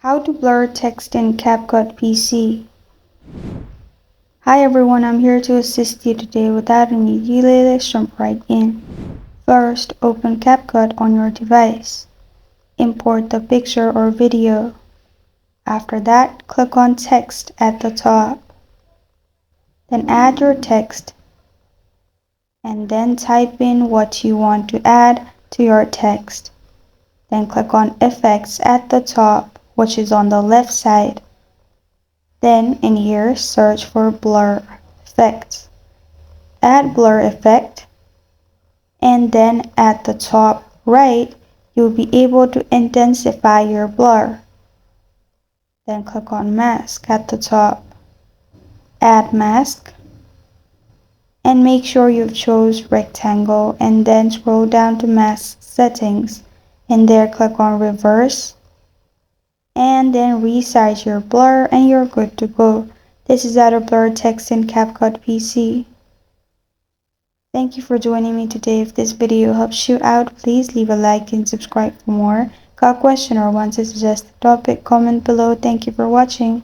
How to blur text in CapCut PC. Hi everyone, I'm here to assist you today. Without any delay, let's jump right in. First, open CapCut on your device. Import the picture or video. After that, click on Text at the top. Then add your text and then type in what you want to add to your text. Then click on Effects at the top, which is on the left side. Then in here, search for blur effect. Add blur effect, and then at the top right, you'll be able to intensify your blur. Then click on mask at the top. Add mask, and make sure you've chose rectangle, and then scroll down to mask settings, and there click on reverse, and then resize your blur, and you're good to go. This is how to blur text in CapCut PC. Thank you for joining me today. If this video helps you out, please leave a like and subscribe for more. Got a question or want to suggest a topic? Comment below. Thank you for watching.